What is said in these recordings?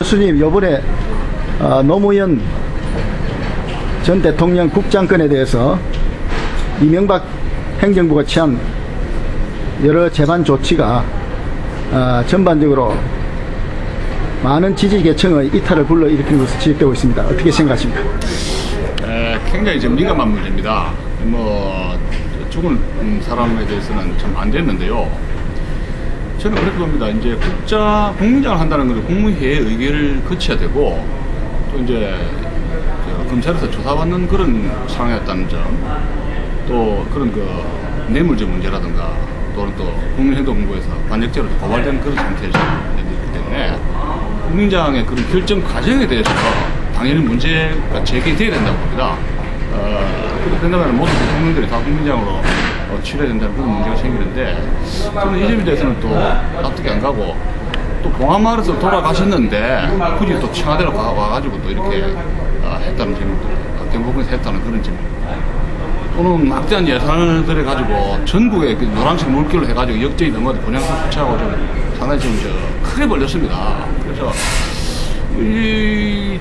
교수님, 요번에 노무현 전 대통령 국장건에 대해서 이명박 행정부가 취한 여러 재반 조치가 전반적으로 많은 지지 계층의 이탈을 불러일으키는 것으로 지적되고 있습니다. 어떻게 생각하십니까? 굉장히 좀 민감한 문제입니다. 죽은 사람에 대해서는 좀 안 됐는데요. 저는 그렇게 봅니다. 이제 국민장을 한다는 것은 국무회의 의결을 거쳐야 되고, 또 이제 검찰에서 조사받는 그런 상황이었다는 점, 또 그런 뇌물죄 문제라든가, 또는 또 국민행동본부에서 반역죄로 고발된 그런 상태이기 때문에 국민장의 그런 결정 과정에 대해서 당연히 문제가 제기돼야 된다고 봅니다. 그렇게 된다면 모든 대통령들이 다 국민장으로 치러야 된다는 그런 문제가 생기는데, 저는 이 점에 대해서는 또 납득이 안 가고, 또 봉하마을에서 돌아가셨는데 굳이 또 청와대로 와가지고 또 이렇게 했다는 점입니다. 경복궁에서 했다는 그런 점입니다. 또는 막대한 예산을 들여가지고 전국에 노란색 물결로 해가지고 역전이 넘어도 분양소 붙여하고 좀 상당히 좀 크게 벌렸습니다. 그래서 이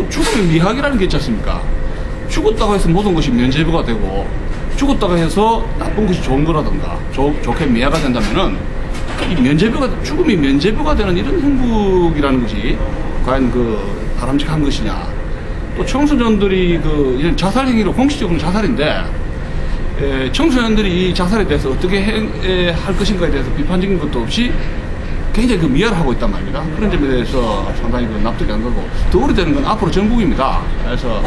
죽음의 미학이라는 게 있지 않습니까? 죽었다고 해서 모든 것이 면죄부가 되고, 죽었다고 해서 나쁜 것이 좋은 거라든가 좋게 미화가 된다면은 이 죽음이 면죄부가 되는 이런 행복이라는 것이 과연 바람직한 것이냐. 또 청소년들이 이런 자살 행위로 공식적으로 자살인데, 청소년들이 이 자살에 대해서 어떻게 할 것인가에 대해서 비판적인 것도 없이 굉장히 미화를 하고 있단 말입니다. 그런 점에 대해서 상당히 납득이 안 가고, 더 오래되는 건 앞으로 정국입니다. 그래서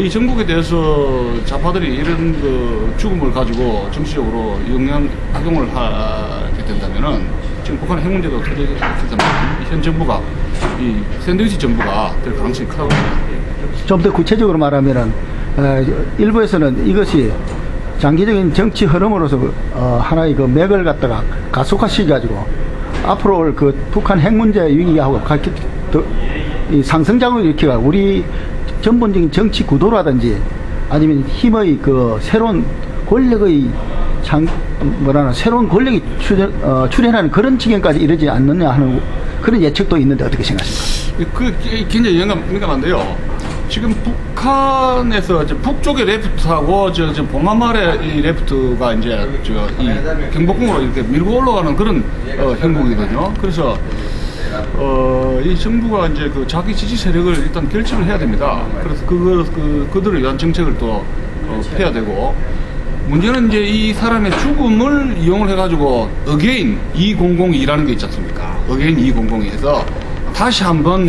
이 정국에 대해서 좌파들이 이런 죽음을 가지고 정치적으로 악용을 하게 된다면은, 지금 북한의 핵 문제도 터지게 된다면 현 정부가, 이 샌드위치 정부가 될 가능성이 크다고 봅니다. 좀 더 구체적으로 말하면은, 일부에서는 이것이 장기적인 정치 흐름으로서 하나의 맥을 갖다가 가속화시켜가지고 앞으로 올 북한 핵 문제 위기하고 이 상승장을 일으켜가 우리 전본적인 정치 구도라든지 아니면 힘의 새로운 권력의 새로운 권력이 출현하는 그런 지경까지 이르지 않느냐 하는 그런 예측도 있는데 어떻게 생각하십니까? 굉장히 민감한데요. 지금 북한에서 북쪽의 레프트하고 봉하마을의 이 레프트가 이제 이 경복궁으로 이렇게 밀고 올라가는 그런 형국이거든요. 그래서 이 정부가 이제 자기 지지 세력을 일단 결집을 해야 됩니다. 그래서 그들을 위한 정책을 또 해야 되고, 문제는 이제 이 사람의 죽음을 이용을 해가지고 어게인 2002라는 게 있지 않습니까? 어게인 2002에서 다시 한번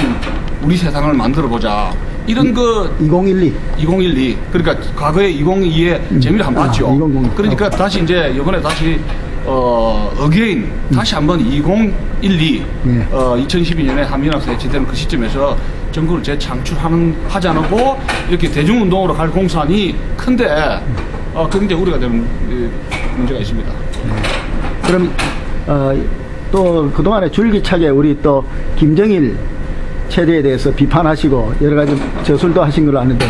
우리 세상을 만들어 보자. 이런 2012. 그러니까 과거에 2002의 재미를 한번 봤죠. 2002. 그러니까 다시 이제 이번에 다시 어게인 다시 한번 2012 2012년에 한미연합회에 해체되는 그 시점에서 정부를 재창출하지 않고 이렇게 대중운동으로 갈 공산이 큰데 굉장히 우려가 되는 문제가 있습니다. 그럼 또 그동안에 줄기차게 우리 또 김정일 체제에 대해서 비판하시고 여러 가지 저술도 하신 걸로 아는데,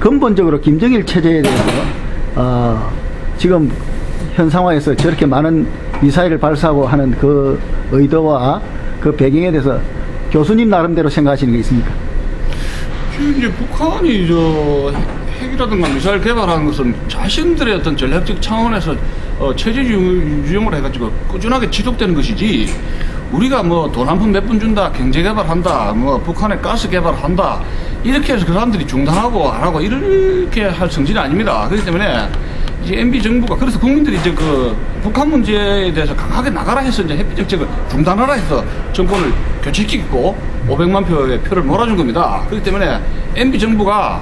근본적으로 김정일 체제에 대해서 지금 현 상황에서 저렇게 많은 미사일을 발사하고 하는 그 의도와 그 배경에 대해서 교수님 나름대로 생각하시는 게 있습니까? 이제 북한이 핵이라든가 미사일 개발하는 것은 자신들의 어떤 전략적 차원에서 체제 유용을 해가지고 꾸준하게 지속되는 것이지, 우리가 돈 한 푼 몇 푼 준다, 경제 개발한다, 북한에 가스 개발한다, 이렇게 해서 그 사람들이 중단하고 안 하고 이렇게 할 성질이 아닙니다. 그렇기 때문에 이제 MB 정부가, 그래서 국민들이 이제 북한 문제에 대해서 강하게 나가라 해서 이제 햇빛 정책을 중단하라 해서 정권을 교체시키고 500만 표의 표를 몰아준 겁니다. 그렇기 때문에 MB 정부가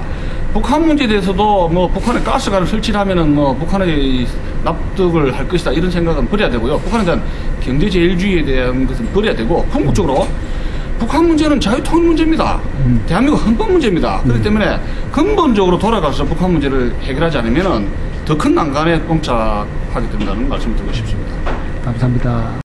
북한 문제에 대해서도 북한에 가스관을 설치하면은 북한의 납득을 할 것이다, 이런 생각은 버려야 되고요. 북한에 대한 경제 제일주의에 대한 것은 버려야 되고, 궁극적으로 북한 문제는 자유통일 문제입니다. 대한민국 헌법 문제입니다. 그렇기 때문에 근본적으로 돌아가서 북한 문제를 해결하지 않으면은 더 큰 난관에 봉착하게 된다는 말씀을 드리고 싶습니다. 감사합니다.